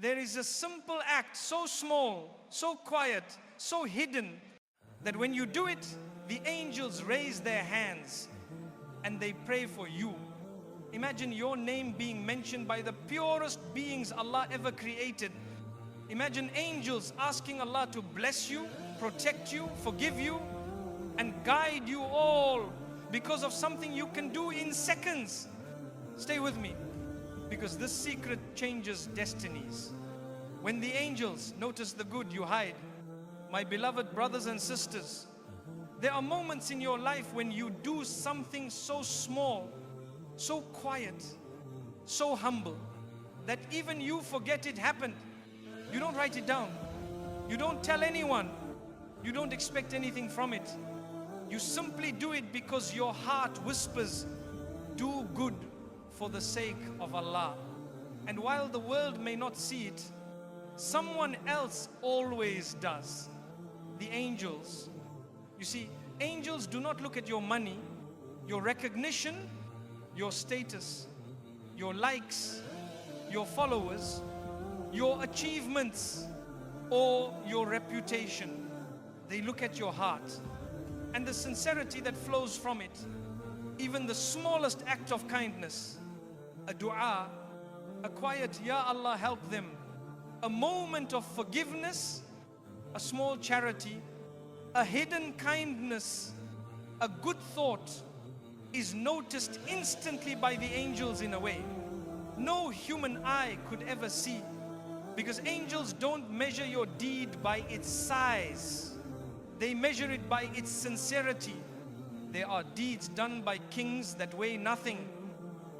There is a simple act, so small, so quiet, so hidden, that when you do it, the angels raise their hands and they pray for you. Imagine your name being mentioned by the purest beings Allah ever created. Imagine angels asking Allah to bless you, protect you, forgive you, and guide you all because of something you can do in seconds. Stay with me, because this secret changes destinies. When the angels notice the good you hide, my beloved brothers and sisters, there are moments in your life when you do something so small, so quiet, so humble, that even you forget it happened. You don't write it down. You don't tell anyone. You don't expect anything from it. You simply do it because your heart whispers, do good for the sake of Allah. And while the world may not see it, someone else always does. The angels. You see, angels do not look at your money, your recognition, your status, your likes, your followers, your achievements, or your reputation. They look at your heart and the sincerity that flows from it. Even the smallest act of kindness, a dua, a quiet Ya Allah help them, a moment of forgiveness, a small charity, a hidden kindness, a good thought is noticed instantly by the angels in a way no human eye could ever see, because angels don't measure your deed by its size. They measure it by its sincerity. There are deeds done by kings that weigh nothing,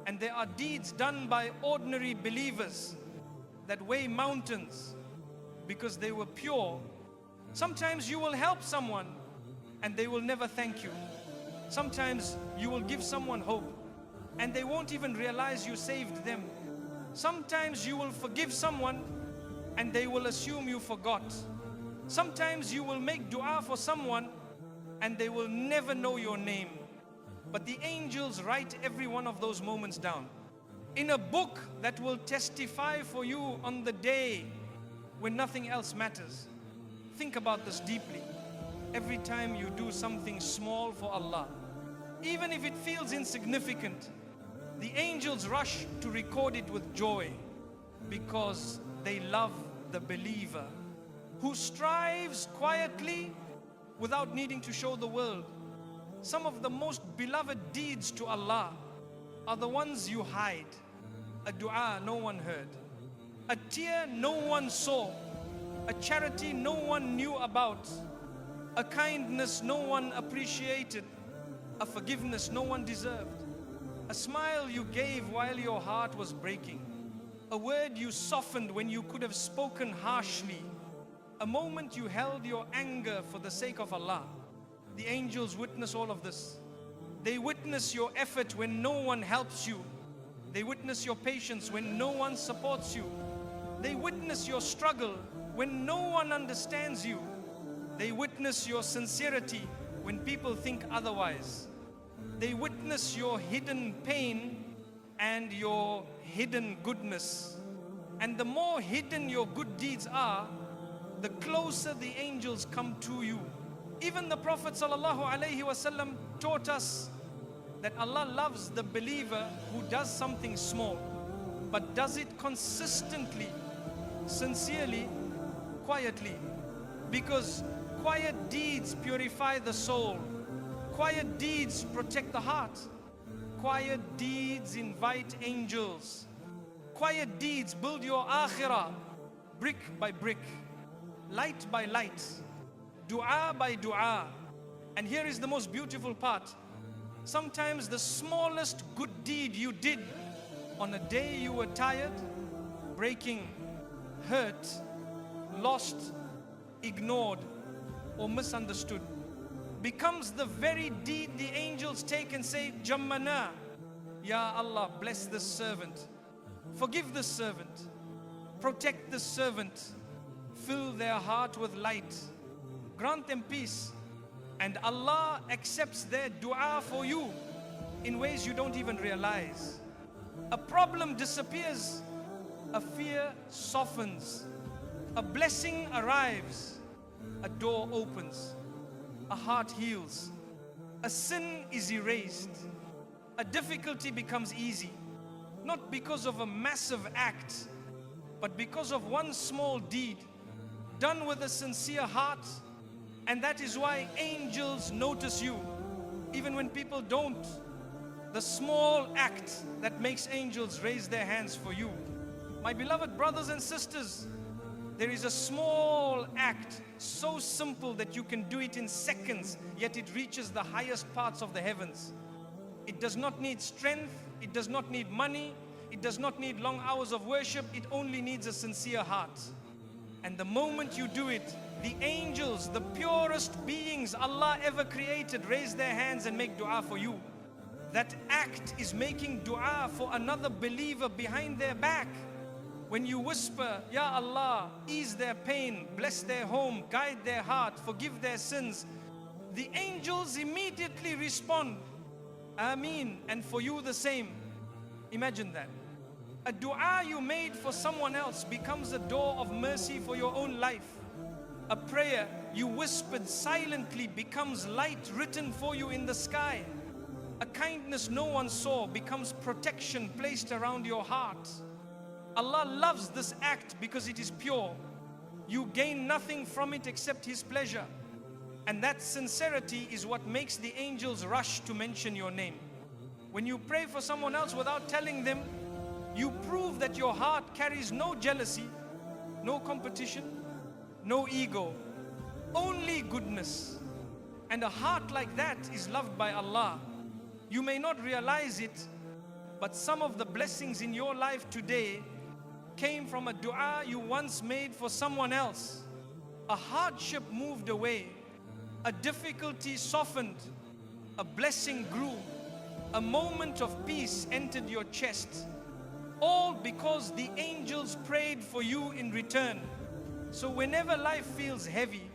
and there are deeds done by ordinary believers that weigh mountains because they were pure. Sometimes you will help someone and they will never thank you. Sometimes you will give someone hope and they won't even realize you saved them. Sometimes you will forgive someone and they will assume you forgot. Sometimes you will make dua for someone and they will never know your name. But the angels write every one of those moments down in a book that will testify for you on the day when nothing else matters. Think about this deeply. Every time you do something small for Allah, even if it feels insignificant, the angels rush to record it with joy because they love the believer who strives quietly without needing to show the world. Some of the most beloved deeds to Allah are the ones you hide. A dua no one heard, a tear no one saw, a charity no one knew about, a kindness no one appreciated, a forgiveness no one deserved, a smile you gave while your heart was breaking, a word you softened when you could have spoken harshly, a moment you held your anger for the sake of Allah. The angels witness all of this. They witness your effort when no one helps you. They witness your patience when no one supports you. They witness your struggle when no one understands you. They witness your sincerity when people think otherwise. They witness your hidden pain and your hidden goodness. And the more hidden your good deeds are, the closer the angels come to you. Even the Prophet ﷺ taught us that Allah loves the believer who does something small, but does it consistently, sincerely, quietly. Because quiet deeds purify the soul. Quiet deeds protect the heart. Quiet deeds invite angels. Quiet deeds build your akhirah, brick by brick, light by light, dua by dua. And here is the most beautiful part. Sometimes the smallest good deed you did on a day you were tired, breaking, hurt, lost, ignored, or misunderstood becomes the very deed the angels take and say, Jammana, Ya Allah, bless this servant, forgive this servant, protect this servant, fill their heart with light, grant them peace. And Allah accepts their dua for you in ways you don't even realize. A problem disappears. a fear softens, a blessing arrives, a door opens, a heart heals, a sin is erased, a difficulty becomes easy, not because of a massive act, but because of one small deed done with a sincere heart. And that is why angels notice you, even when people don't. The small act that makes angels raise their hands for you. My beloved brothers and sisters, there is a small act, so simple that you can do it in seconds, yet it reaches the highest parts of the heavens. It does not need strength, it does not need money, it does not need long hours of worship, it only needs a sincere heart. And the moment you do it, the angels, the purest beings Allah ever created, raise their hands and make dua for you. That act is making dua for another believer behind their back. When you whisper, Ya Allah, ease their pain, bless their home, guide their heart, forgive their sins, the angels immediately respond, Ameen, and for you the same. Imagine that. A dua you made for someone else becomes a door of mercy for your own life. A prayer you whispered silently becomes light written for you in the sky. A kindness no one saw becomes protection placed around your heart. Allah loves this act because it is pure. You gain nothing from it except His pleasure. And that sincerity is what makes the angels rush to mention your name. When you pray for someone else without telling them, you prove that your heart carries no jealousy, no competition, no ego, only goodness. And a heart like that is loved by Allah. You may not realize it, but some of the blessings in your life today came from a dua you once made for someone else. A hardship moved away, a difficulty softened, a blessing grew, a moment of peace entered your chest. All because the angels prayed for you in return. So whenever life feels heavy,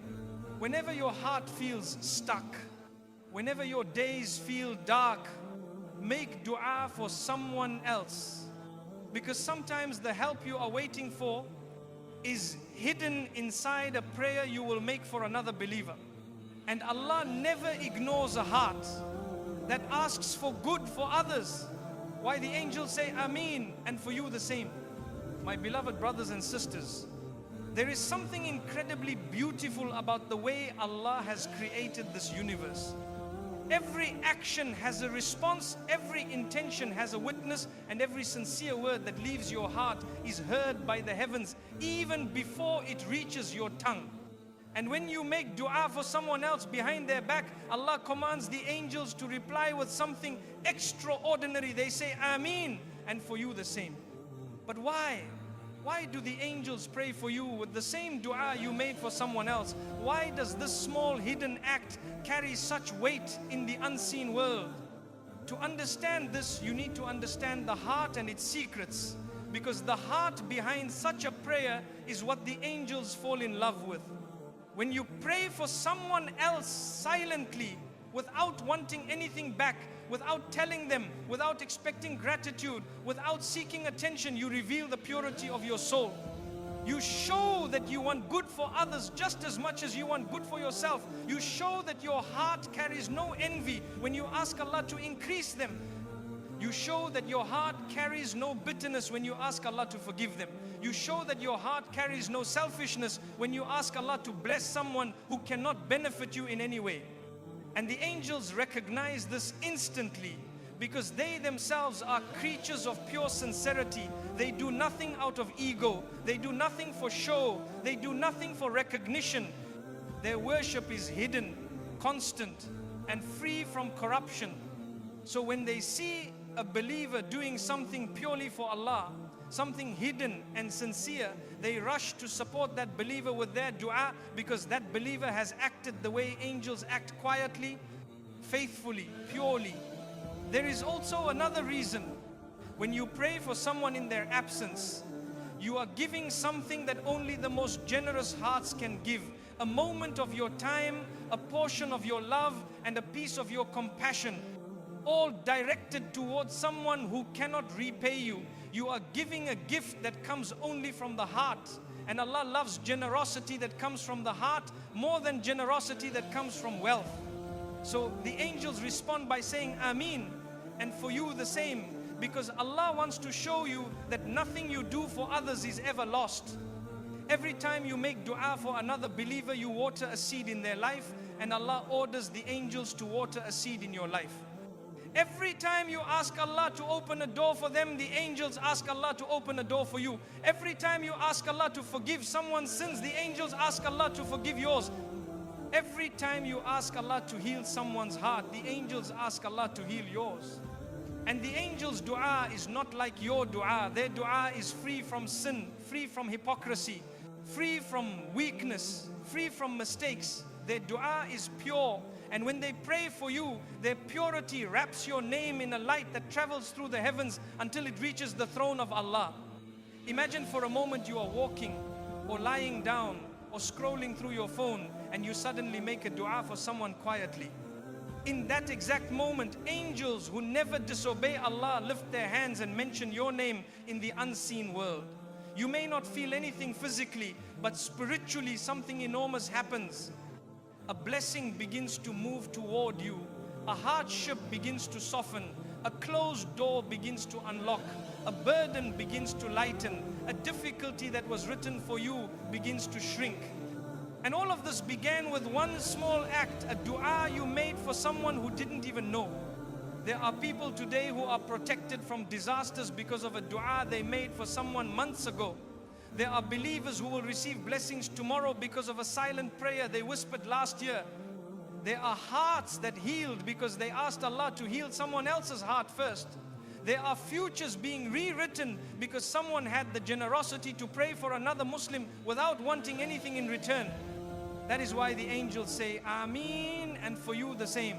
whenever your heart feels stuck, whenever your days feel dark, make dua for someone else. Because sometimes the help you are waiting for is hidden inside a prayer you will make for another believer. And Allah never ignores a heart that asks for good for others. Why the angels say Ameen, and for you the same. My beloved brothers and sisters, there is something incredibly beautiful about the way Allah has created this universe. Every action has a response, every intention has a witness, and every sincere word that leaves your heart is heard by the heavens even before it reaches your tongue. And when you make dua for someone else behind their back, Allah commands the angels to reply with something extraordinary. They say Ameen, and for you the same. But why? Why do the angels pray for you with the same dua you made for someone else? Why does this small hidden act carry such weight in the unseen world? To understand this, you need to understand the heart and its secrets. Because the heart behind such a prayer is what the angels fall in love with. When you pray for someone else silently, without wanting anything back, without telling them, without expecting gratitude, without seeking attention, you reveal the purity of your soul. You show that you want good for others just as much as you want good for yourself. You show that your heart carries no envy when you ask Allah to increase them. You show that your heart carries no bitterness when you ask Allah to forgive them. You show that your heart carries no selfishness when you ask Allah to bless someone who cannot benefit you in any way. And the angels recognize this instantly because they themselves are creatures of pure sincerity. They do nothing out of ego. They do nothing for show. They do nothing for recognition. Their worship is hidden, constant, and free from corruption. So when they see a believer doing something purely for Allah, something hidden and sincere, they rush to support that believer with their dua because that believer has acted the way angels act, quietly, faithfully, purely. There is also another reason. When you pray for someone in their absence, you are giving something that only the most generous hearts can give. A moment of your time, a portion of your love, and a piece of your compassion. all directed towards someone who cannot repay you. You are giving a gift that comes only from the heart. And Allah loves generosity that comes from the heart more than generosity that comes from wealth. So the angels respond by saying Ameen, and for you the same, because Allah wants to show you that nothing you do for others is ever lost. Every time you make dua for another believer, you water a seed in their life, and Allah orders the angels to water a seed in your life. Every time you ask Allah to open a door for them, the angels ask Allah to open a door for you. Every time you ask Allah to forgive someone's sins, the angels ask Allah to forgive yours. Every time you ask Allah to heal someone's heart, the angels ask Allah to heal yours. And the angels' dua is not like your dua. Their dua is free from sin, free from hypocrisy, free from weakness, free from mistakes. Their dua is pure. And when they pray for you, their purity wraps your name in a light that travels through the heavens until it reaches the throne of Allah. Imagine for a moment you are walking or lying down or scrolling through your phone, and you suddenly make a dua for someone quietly. In that exact moment, angels who never disobey Allah lift their hands and mention your name in the unseen world. You may not feel anything physically, but spiritually something enormous happens. A blessing begins to move toward you. A hardship begins to soften. A closed door begins to unlock. A burden begins to lighten. A difficulty that was written for you begins to shrink. And all of this began with one small act, a dua you made for someone who didn't even know. There are people today who are protected from disasters because of a dua they made for someone months ago. There are believers who will receive blessings tomorrow because of a silent prayer they whispered last year. There are hearts that healed because they asked Allah to heal someone else's heart first. There are futures being rewritten because someone had the generosity to pray for another Muslim without wanting anything in return. That is why the angels say Ameen, and for you the same.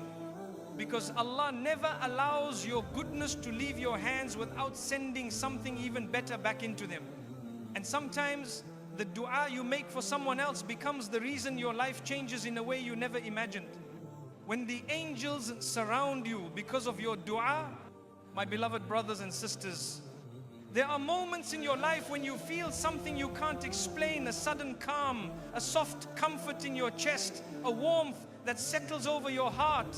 Because Allah never allows your goodness to leave your hands without sending something even better back into them. And sometimes the dua you make for someone else becomes the reason your life changes in a way you never imagined. When the angels surround you because of your dua, my beloved brothers and sisters, there are moments in your life when you feel something you can't explain, a sudden calm, a soft comfort in your chest, a warmth that settles over your heart,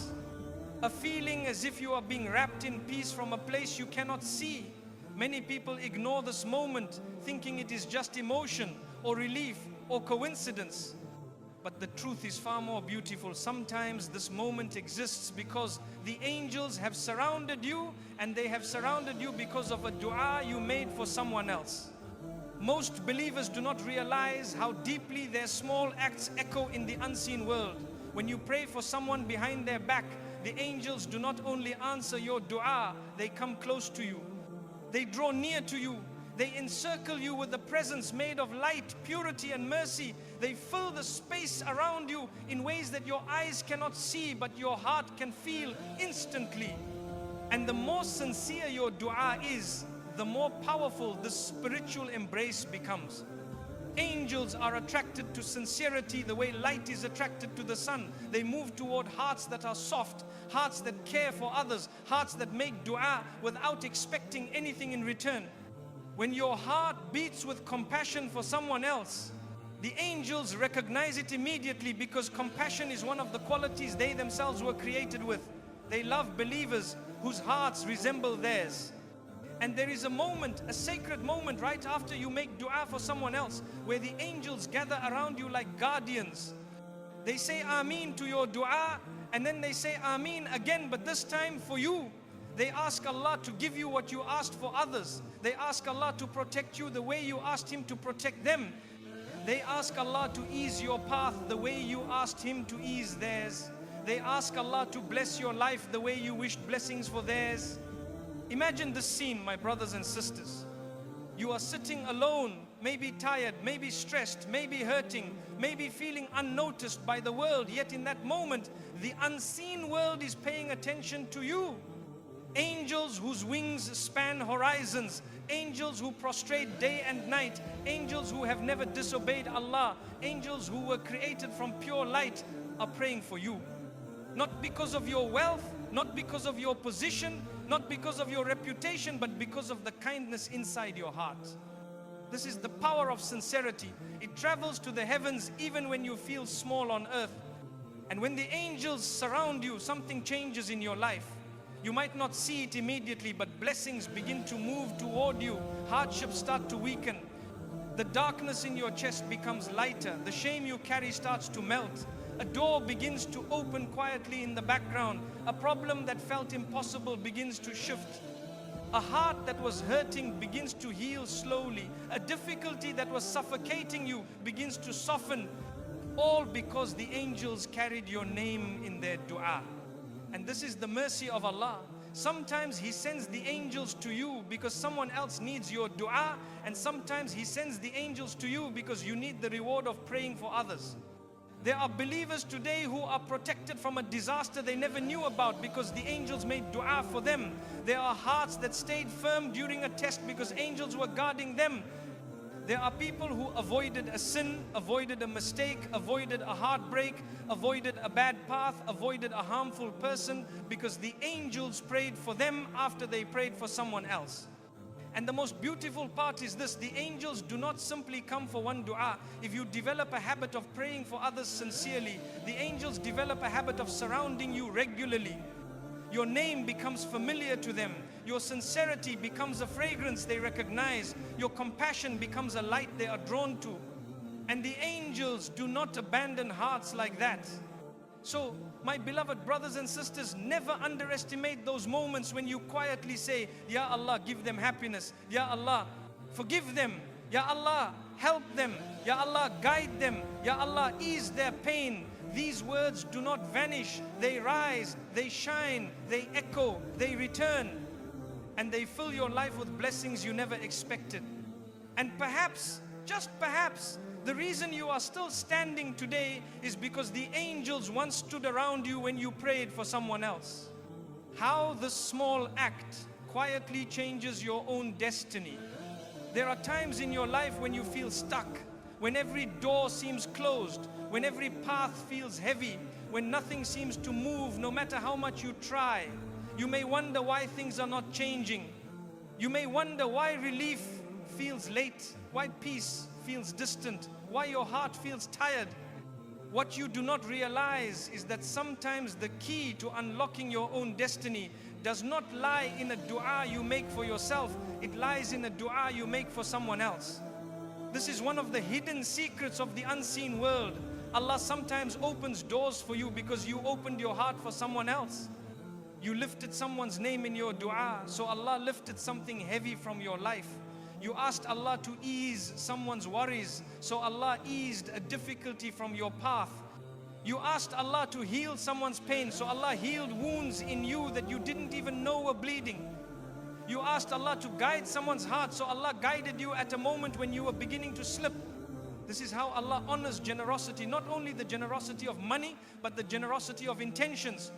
a feeling as if you are being wrapped in peace from a place you cannot see. Many people ignore this moment, thinking it is just emotion or relief or coincidence. But the truth is far more beautiful. Sometimes this moment exists because the angels have surrounded you, and they have surrounded you because of a dua you made for someone else. Most believers do not realize how deeply their small acts echo in the unseen world. When you pray for someone behind their back, the angels do not only answer your dua, they come close to you. They draw near to you. They encircle you with a presence made of light, purity and mercy. They fill the space around you in ways that your eyes cannot see, but your heart can feel instantly. And the more sincere your dua is, the more powerful this spiritual embrace becomes. Angels are attracted to sincerity the way light is attracted to the sun. They move toward hearts that are soft, hearts that care for others, hearts that make dua without expecting anything in return. When your heart beats with compassion for someone else, the angels recognize it immediately, because compassion is one of the qualities they themselves were created with. They love believers whose hearts resemble theirs. And there is a moment, a sacred moment right after you make dua for someone else, where the angels gather around you like guardians. They say Ameen to your dua, and then they say Ameen again, but this time for you. They ask Allah to give you what you asked for others. They ask Allah to protect you the way you asked Him to protect them. They ask Allah to ease your path the way you asked Him to ease theirs. They ask Allah to bless your life the way you wished blessings for theirs. Imagine this scene, my brothers and sisters. You are sitting alone, maybe tired, maybe stressed, maybe hurting, maybe feeling unnoticed by the world, yet in that moment, the unseen world is paying attention to you. Angels whose wings span horizons, angels who prostrate day and night, angels who have never disobeyed Allah, angels who were created from pure light are praying for you. Not because of your wealth, not because of your position, not because of your reputation, but because of the kindness inside your heart. This is the power of sincerity. It travels to the heavens even when you feel small on earth. And when the angels surround you, something changes in your life. You might not see it immediately, but blessings begin to move toward you. Hardships start to weaken. The darkness in your chest becomes lighter. The shame you carry starts to melt. A door begins to open quietly in the background. A problem that felt impossible begins to shift. A heart that was hurting begins to heal slowly. A difficulty that was suffocating you begins to soften. All because the angels carried your name in their dua. And this is the mercy of Allah. Sometimes He sends the angels to you because someone else needs your dua, and sometimes He sends the angels to you because you need the reward of praying for others. There are believers today who are protected from a disaster they never knew about because the angels made dua for them. There are hearts that stayed firm during a test because angels were guarding them. There are people who avoided a sin, avoided a mistake, avoided a heartbreak, avoided a bad path, avoided a harmful person because the angels prayed for them after they prayed for someone else. And the most beautiful part is this: the angels do not simply come for one dua. If you develop a habit of praying for others sincerely, the angels develop a habit of surrounding you regularly. Your name becomes familiar to them. Your sincerity becomes a fragrance they recognize. Your compassion becomes a light they are drawn to. And the angels do not abandon hearts like that. So, my beloved brothers and sisters, never underestimate those moments when you quietly say, Ya Allah, give them happiness. Ya Allah, forgive them. Ya Allah, help them. Ya Allah, guide them. Ya Allah, ease their pain. These words do not vanish. They rise, they shine, they echo, they return. And they fill your life with blessings you never expected. And perhaps, just perhaps, the reason you are still standing today is because the angels once stood around you when you prayed for someone else. How this small act quietly changes your own destiny. There are times in your life when you feel stuck, when every door seems closed, when every path feels heavy, when nothing seems to move no matter how much you try. You may wonder why things are not changing. You may wonder why relief feels late, why peace feels distant, why your heart feels tired. What you do not realize is that sometimes the key to unlocking your own destiny does not lie in a dua you make for yourself. It lies in a dua you make for someone else. This is one of the hidden secrets of the unseen world. Allah sometimes opens doors for you because you opened your heart for someone else. You lifted someone's name in your dua, so Allah lifted something heavy from your life. You asked Allah to ease someone's worries, so Allah eased a difficulty from your path. You asked Allah to heal someone's pain, so Allah healed wounds in you that you didn't even know were bleeding. You asked Allah to guide someone's heart, so Allah guided you at a moment when you were beginning to slip. This is how Allah honors generosity, not only the generosity of money, but the generosity of intentions.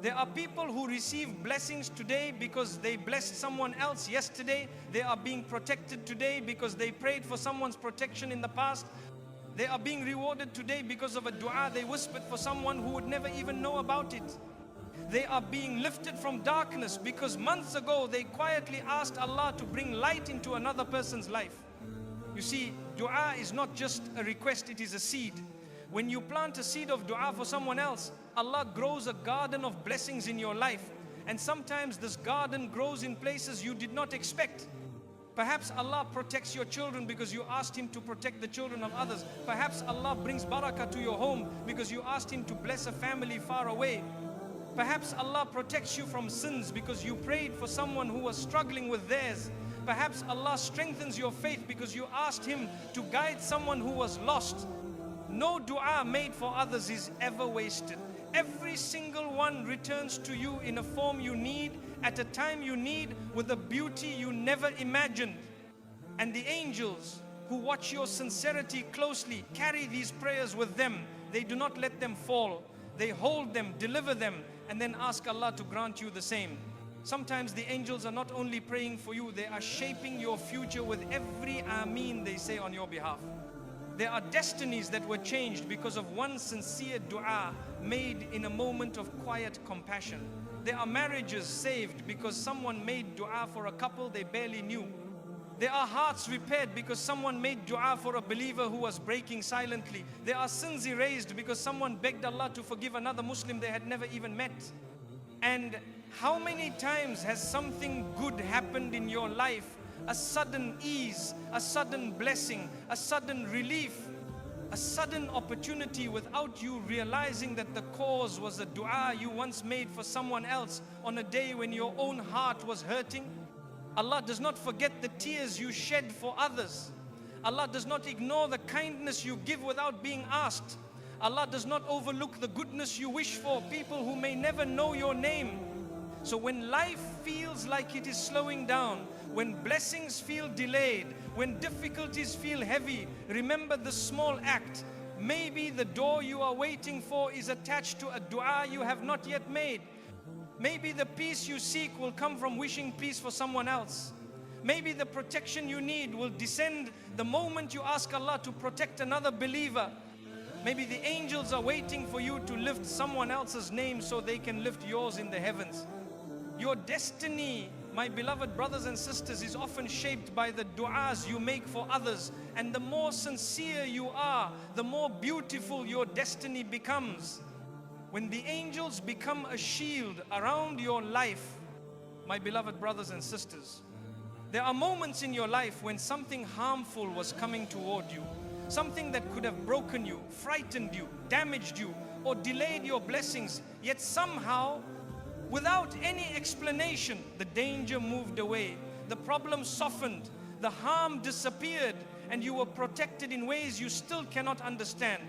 There are people who receive blessings today because they blessed someone else yesterday. They are being protected today because they prayed for someone's protection in the past. They are being rewarded today because of a dua they whispered for someone who would never even know about it. They are being lifted from darkness because months ago they quietly asked Allah to bring light into another person's life. You see, dua is not just a request, it is a seed. When you plant a seed of dua for someone else, Allah grows a garden of blessings in your life. And sometimes this garden grows in places you did not expect. Perhaps Allah protects your children because you asked Him to protect the children of others. Perhaps Allah brings barakah to your home because you asked Him to bless a family far away. Perhaps Allah protects you from sins because you prayed for someone who was struggling with theirs. Perhaps Allah strengthens your faith because you asked Him to guide someone who was lost. No dua made for others is ever wasted. Every single one returns to you in a form you need, at a time you need, with a beauty you never imagined. And the angels who watch your sincerity closely carry these prayers with them. They do not let them fall. They hold them, deliver them, and then ask Allah to grant you the same. Sometimes the angels are not only praying for you, they are shaping your future with every ameen they say on your behalf. There are destinies that were changed because of one sincere dua made in a moment of quiet compassion. There are marriages saved because someone made dua for a couple they barely knew. There are hearts repaired because someone made dua for a believer who was breaking silently. There are sins erased because someone begged Allah to forgive another Muslim they had never even met. And how many times has something good happened in your life? A sudden ease, a sudden blessing, a sudden relief, a sudden opportunity without you realizing that the cause was a dua you once made for someone else on a day when your own heart was hurting. Allah does not forget the tears you shed for others. Allah does not ignore the kindness you give without being asked. Allah does not overlook the goodness you wish for people who may never know your name. So when life feels like it is slowing down, when blessings feel delayed, when difficulties feel heavy, remember the small act. Maybe the door you are waiting for is attached to a dua you have not yet made. Maybe the peace you seek will come from wishing peace for someone else. Maybe the protection you need will descend the moment you ask Allah to protect another believer. Maybe the angels are waiting for you to lift someone else's name so they can lift yours in the heavens. Your destiny, my beloved brothers and sisters, is often shaped by the du'as you make for others. And the more sincere you are, the more beautiful your destiny becomes. When the angels become a shield around your life, my beloved brothers and sisters, there are moments in your life when something harmful was coming toward you. Something that could have broken you, frightened you, damaged you, or delayed your blessings. Yet somehow, without any explanation, the danger moved away, the problem softened, the harm disappeared, and you were protected in ways you still cannot understand.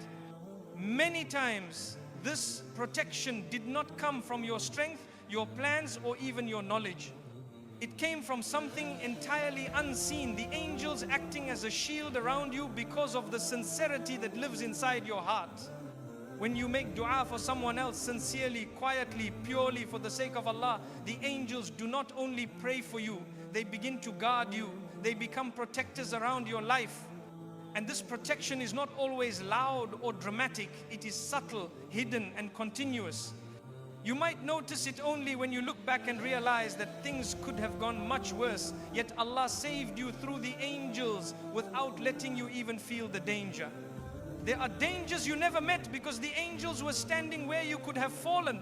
Many times, this protection did not come from your strength, your plans, or even your knowledge. It came from something entirely unseen, the angels acting as a shield around you because of the sincerity that lives inside your heart. When you make dua for someone else sincerely, quietly, purely for the sake of Allah, the angels do not only pray for you, they begin to guard you. They become protectors around your life. And this protection is not always loud or dramatic. It is subtle, hidden, and continuous. You might notice it only when you look back and realize that things could have gone much worse, yet Allah saved you through the angels without letting you even feel the danger. There are dangers you never met because the angels were standing where you could have fallen.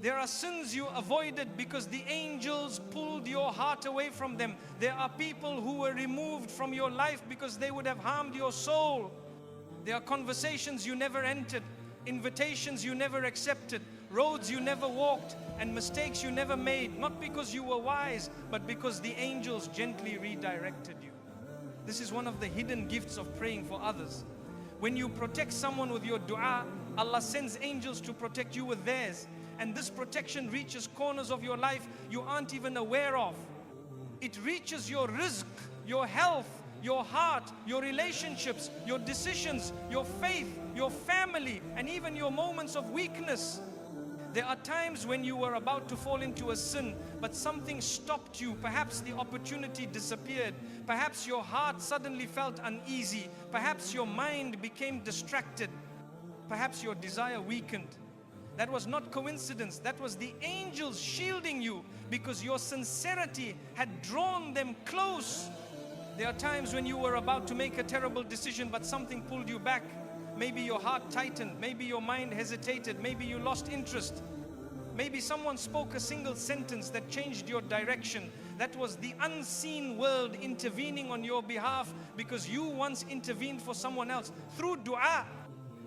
There are sins you avoided because the angels pulled your heart away from them. There are people who were removed from your life because they would have harmed your soul. There are conversations you never entered, invitations you never accepted, roads you never walked, and mistakes you never made, not because you were wise, but because the angels gently redirected you. This is one of the hidden gifts of praying for others. When you protect someone with your dua, Allah sends angels to protect you with theirs. And this protection reaches corners of your life you aren't even aware of. It reaches your rizq, your health, your heart, your relationships, your decisions, your faith, your family, and even your moments of weakness. There are times when you were about to fall into a sin, but something stopped you. Perhaps the opportunity disappeared. Perhaps your heart suddenly felt uneasy. Perhaps your mind became distracted. Perhaps your desire weakened. That was not coincidence. That was the angels shielding you because your sincerity had drawn them close. There are times when you were about to make a terrible decision, but something pulled you back. Maybe your heart tightened. Maybe your mind hesitated. Maybe you lost interest. Maybe someone spoke a single sentence that changed your direction. That was the unseen world intervening on your behalf because you once intervened for someone else through dua.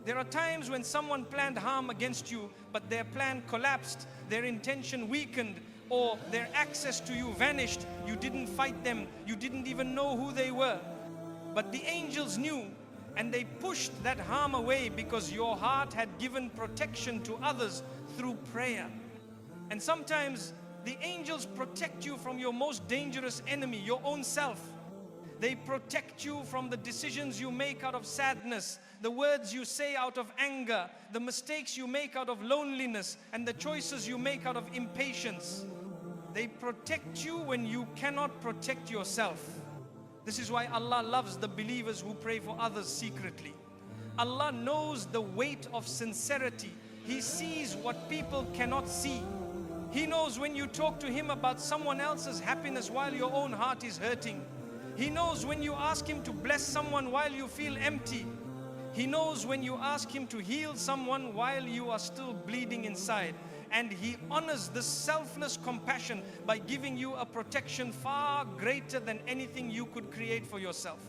There are times when someone planned harm against you, but their plan collapsed, their intention weakened, or their access to you vanished. You didn't fight them. You didn't even know who they were. But the angels knew, and they pushed that harm away because your heart had given protection to others through prayer. And sometimes the angels protect you from your most dangerous enemy, your own self. They protect you from the decisions you make out of sadness, the words you say out of anger, the mistakes you make out of loneliness, and the choices you make out of impatience. They protect you when you cannot protect yourself. This is why Allah loves the believers who pray for others secretly. Allah knows the weight of sincerity. He sees what people cannot see. He knows when you talk to Him about someone else's happiness while your own heart is hurting. He knows when you ask Him to bless someone while you feel empty. He knows when you ask Him to heal someone while you are still bleeding inside. And He honors this selfless compassion by giving you a protection far greater than anything you could create for yourself.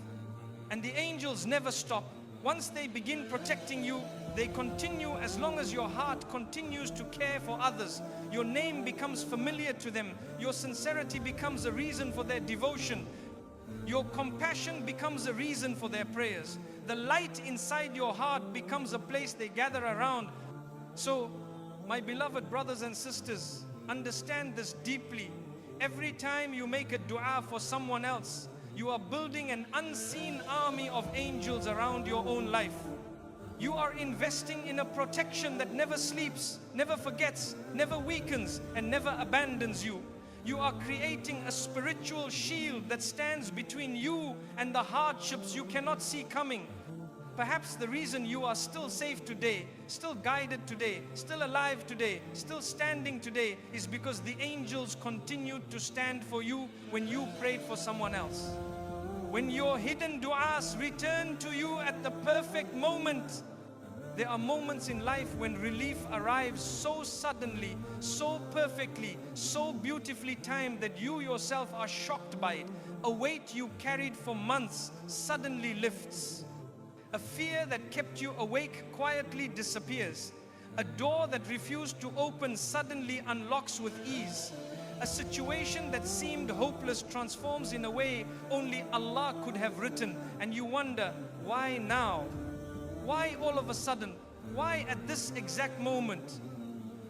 And the angels never stop. Once they begin protecting you, they continue as long as your heart continues to care for others. Your name becomes familiar to them. Your sincerity becomes a reason for their devotion. Your compassion becomes a reason for their prayers. The light inside your heart becomes a place they gather around. So, my beloved brothers and sisters, understand this deeply. Every time you make a dua for someone else, you are building an unseen army of angels around your own life. You are investing in a protection that never sleeps, never forgets, never weakens, and never abandons you. You are creating a spiritual shield that stands between you and the hardships you cannot see coming. Perhaps the reason you are still safe today, still guided today, still alive today, still standing today is because the angels continued to stand for you when you prayed for someone else. When your hidden du'as return to you at the perfect moment. There are moments in life when relief arrives so suddenly, so perfectly, so beautifully timed that you yourself are shocked by it. A weight you carried for months suddenly lifts. A fear that kept you awake quietly disappears. A door that refused to open suddenly unlocks with ease. A situation that seemed hopeless transforms in a way only Allah could have written, and you wonder, why now? Why all of a sudden? Why at this exact moment?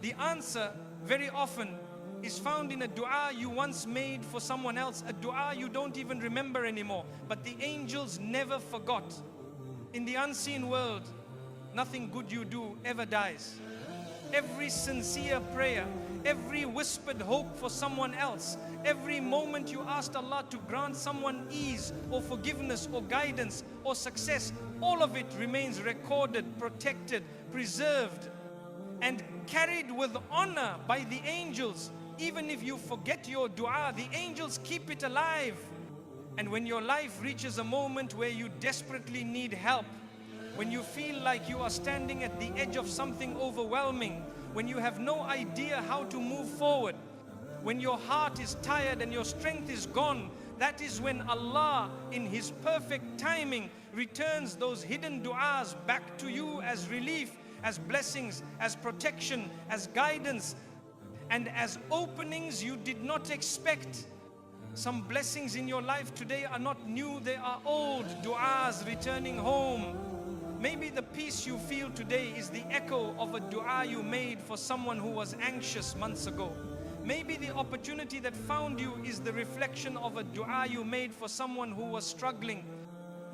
The answer very often is found in a dua you once made for someone else, a dua you don't even remember anymore, but the angels never forgot. In the unseen world, nothing good you do ever dies. Every sincere prayer, every whispered hope for someone else, every moment you asked Allah to grant someone ease or forgiveness or guidance or success, all of it remains recorded, protected, preserved, and carried with honor by the angels. Even if you forget your dua, the angels keep it alive. And when your life reaches a moment where you desperately need help, when you feel like you are standing at the edge of something overwhelming, when you have no idea how to move forward, when your heart is tired and your strength is gone, that is when Allah, in His perfect timing, returns those hidden du'as back to you as relief, as blessings, as protection, as guidance, and as openings you did not expect. Some blessings in your life today are not new, they are old du'as returning home. Maybe the peace you feel today is the echo of a dua you made for someone who was anxious months ago. Maybe the opportunity that found you is the reflection of a dua you made for someone who was struggling.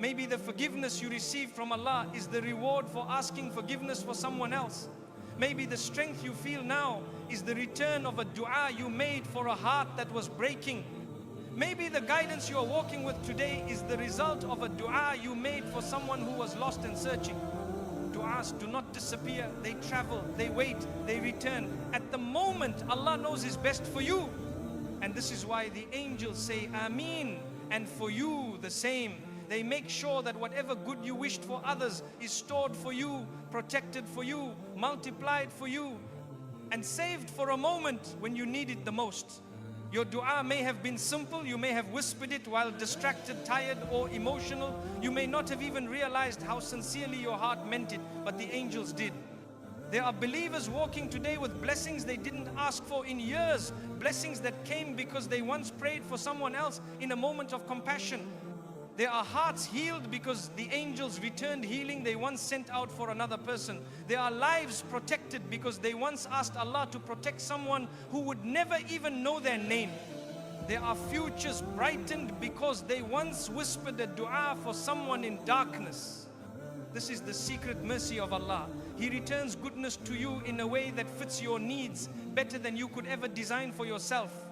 Maybe the forgiveness you received from Allah is the reward for asking forgiveness for someone else. Maybe the strength you feel now is the return of a dua you made for a heart that was breaking. Maybe the guidance you are walking with today is the result of a dua you made for someone who was lost and searching. Du'as do not disappear, they travel, they wait, they return. At the moment, Allah knows is best for you. And this is why the angels say Ameen, and for you the same. They make sure that whatever good you wished for others is stored for you, protected for you, multiplied for you, and saved for a moment when you need it the most. Your dua may have been simple, you may have whispered it while distracted, tired, or emotional. You may not have even realized how sincerely your heart meant it, but the angels did. There are believers walking today with blessings they didn't ask for in years, blessings that came because they once prayed for someone else in a moment of compassion. There are hearts healed because the angels returned healing they once sent out for another person. There are lives protected because they once asked Allah to protect someone who would never even know their name. There are futures brightened because they once whispered a dua for someone in darkness. This is the secret mercy of Allah. He returns goodness to you in a way that fits your needs better than you could ever design for yourself.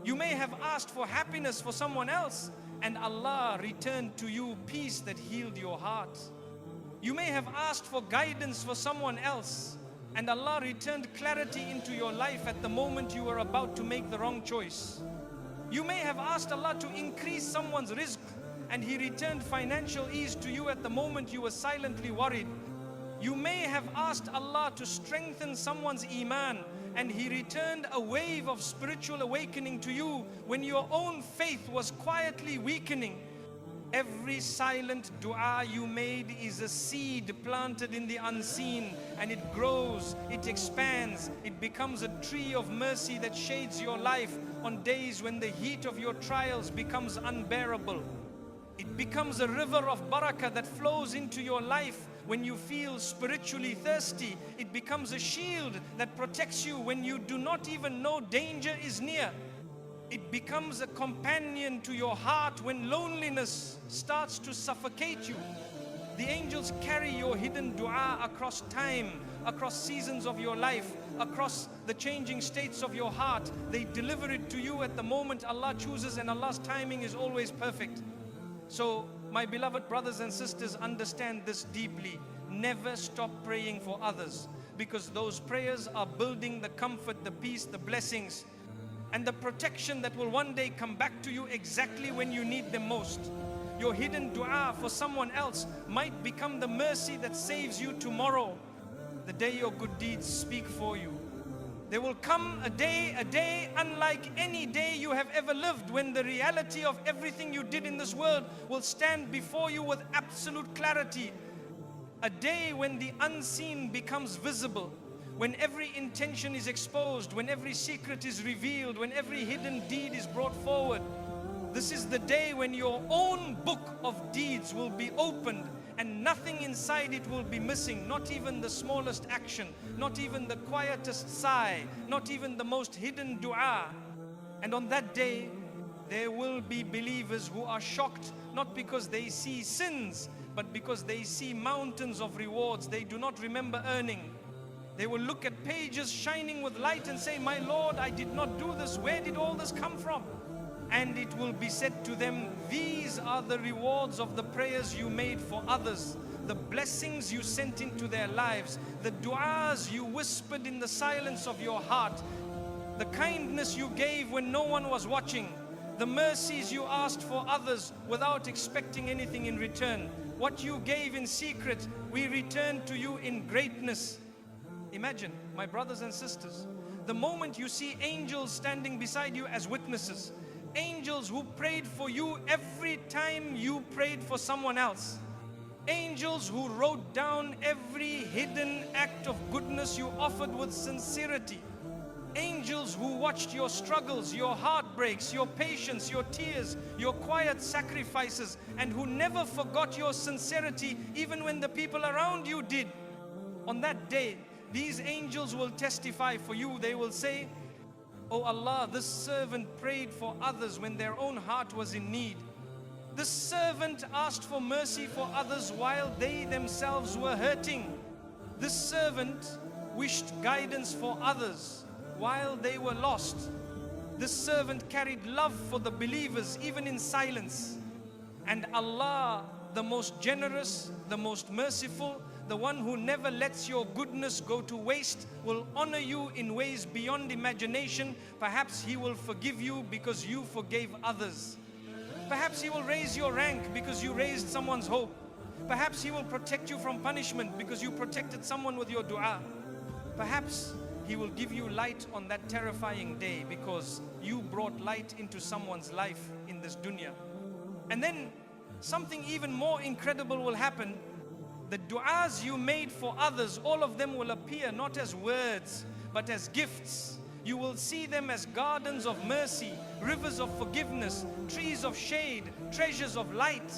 You may have asked for happiness for someone else, and Allah returned to you peace that healed your heart. You may have asked for guidance for someone else, and Allah returned clarity into your life at the moment you were about to make the wrong choice. You may have asked Allah to increase someone's rizq, and He returned financial ease to you at the moment you were silently worried. You may have asked Allah to strengthen someone's iman, and He returned a wave of spiritual awakening to you when your own faith was quietly weakening. Every silent dua you made is a seed planted in the unseen, and it grows, it expands, it becomes a tree of mercy that shades your life on days when the heat of your trials becomes unbearable. It becomes a river of barakah that flows into your life when you feel spiritually thirsty. It becomes a shield that protects you when you do not even know danger is near. It becomes a companion to your heart when loneliness starts to suffocate you. The angels carry your hidden dua across time, across seasons of your life, across the changing states of your heart. They deliver it to you at the moment Allah chooses, and Allah's timing is always perfect. So, my beloved brothers and sisters, understand this deeply. Never stop praying for others, because those prayers are building the comfort, the peace, the blessings, and the protection that will one day come back to you exactly when you need them most. Your hidden dua for someone else might become the mercy that saves you tomorrow, the day your good deeds speak for you. There will come a day unlike any day you have ever lived, when the reality of everything you did in this world will stand before you with absolute clarity. A day when the unseen becomes visible, when every intention is exposed, when every secret is revealed, when every hidden deed is brought forward. This is the day when your own book of deeds will be opened, and nothing inside it will be missing, not even the smallest action, not even the quietest sigh, not even the most hidden dua. And on that day, there will be believers who are shocked, not because they see sins, but because they see mountains of rewards they do not remember earning. They will look at pages shining with light and say, "My Lord, I did not do this. Where did all this come from?" And it will be said to them, "These are the rewards of the prayers you made for others, the blessings you sent into their lives, the du'as you whispered in the silence of your heart, the kindness you gave when no one was watching, the mercies you asked for others without expecting anything in return. What you gave in secret, we returned to you in greatness." Imagine, my brothers and sisters, the moment you see angels standing beside you as witnesses, angels who prayed for you every time you prayed for someone else, angels who wrote down every hidden act of goodness you offered with sincerity, angels who watched your struggles, your heartbreaks, your patience, your tears, your quiet sacrifices, and who never forgot your sincerity even when the people around you did. On that day, these angels will testify for you. They will say, "Oh Allah, this servant prayed for others when their own heart was in need. This servant asked for mercy for others while they themselves were hurting. This servant wished guidance for others while they were lost. This servant carried love for the believers even in silence. And Allah, the most generous, the most merciful, the one who never lets your goodness go to waste, will honor you in ways beyond imagination. Perhaps He will forgive you because you forgave others. Perhaps He will raise your rank because you raised someone's hope. Perhaps He will protect you from punishment because you protected someone with your dua. Perhaps He will give you light on that terrifying day because you brought light into someone's life in this dunya. And then something even more incredible will happen. The du'as you made for others, all of them will appear not as words, but as gifts. You will see them as gardens of mercy, rivers of forgiveness, trees of shade, treasures of light.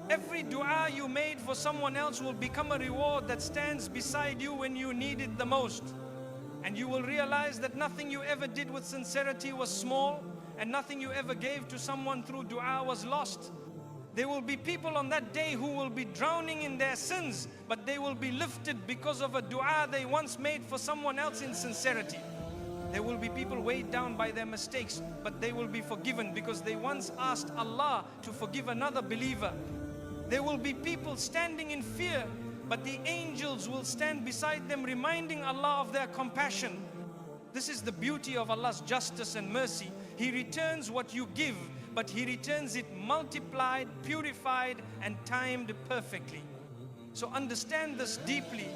Every dua you made for someone else will become a reward that stands beside you when you need it the most. And you will realize that nothing you ever did with sincerity was small, and nothing you ever gave to someone through dua was lost. There will be people on that day who will be drowning in their sins, but they will be lifted because of a dua they once made for someone else in sincerity. There will be people weighed down by their mistakes, but they will be forgiven because they once asked Allah to forgive another believer. There will be people standing in fear but the angels will stand beside them, reminding Allah of their compassion. This is the beauty of Allah's justice and mercy. He returns what you give, but He returns it multiplied, purified, and timed perfectly. So understand this deeply,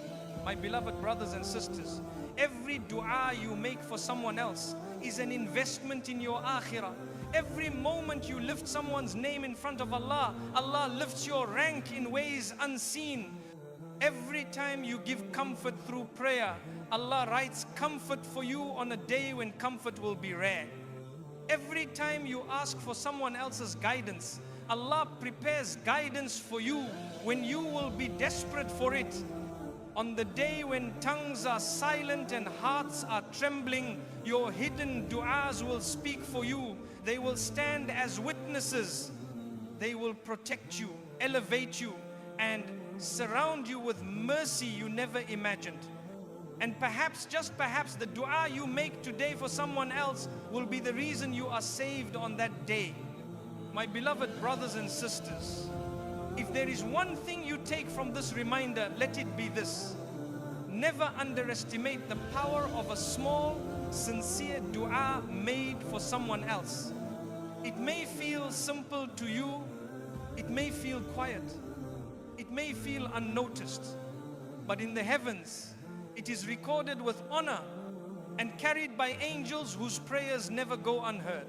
my beloved brothers and sisters. Every dua you make for someone else is an investment in your akhirah. Every moment you lift someone's name in front of Allah, Allah lifts your rank in ways unseen. Every time you give comfort through prayer, Allah writes comfort for you on a day when comfort will be rare. Every time you ask for someone else's guidance, Allah prepares guidance for you when you will be desperate for it. On the day when tongues are silent and hearts are trembling, your hidden du'as will speak for you. They will stand as witnesses. They will protect you, elevate you, and surround you with mercy you never imagined. And perhaps, just perhaps, the dua you make today for someone else will be the reason you are saved on that day. My beloved brothers and sisters, if there is one thing you take from this reminder, let it be this: never underestimate the power of a small, sincere dua made for someone else. It may feel simple to you, it may feel quiet, it may feel unnoticed, but in the heavens, it is recorded with honor and carried by angels whose prayers never go unheard.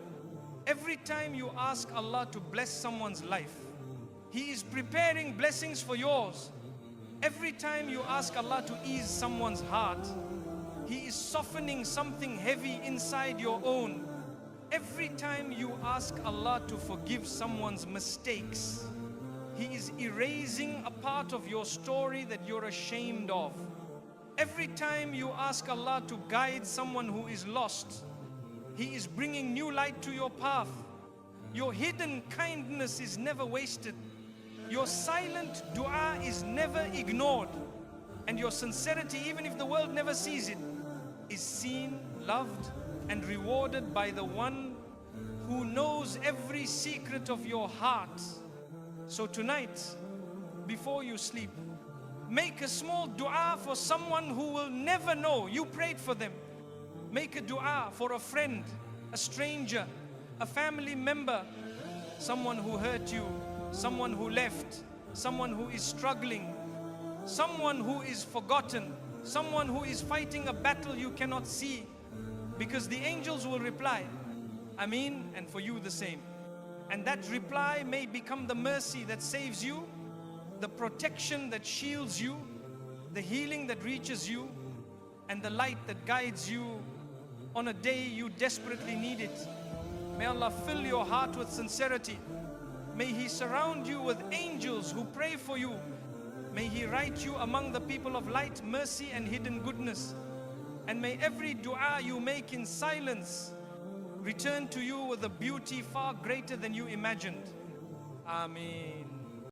Every time you ask Allah to bless someone's life, He is preparing blessings for yours. Every time you ask Allah to ease someone's heart, He is softening something heavy inside your own. Every time you ask Allah to forgive someone's mistakes, He is erasing a part of your story that you're ashamed of. Every time you ask Allah to guide someone who is lost, He is bringing new light to your path. Your hidden kindness is never wasted. Your silent dua is never ignored. And your sincerity, even if the world never sees it, is seen, loved, and rewarded by the one who knows every secret of your heart. So tonight, before you sleep, make a small dua for someone who will never know you prayed for them. Make a dua for a friend, a stranger, a family member, someone who hurt you, someone who left, someone who is struggling, someone who is forgotten, someone who is fighting a battle you cannot see, because the angels will reply, Ameen, and for you the same. And that reply may become the mercy that saves you, the protection that shields you, the healing that reaches you, and the light that guides you on a day you desperately need it. May Allah fill your heart with sincerity. May He surround you with angels who pray for you. May He write you among the people of light, mercy, and hidden goodness. And may every dua you make in silence return to you with a beauty far greater than you imagined. Ameen.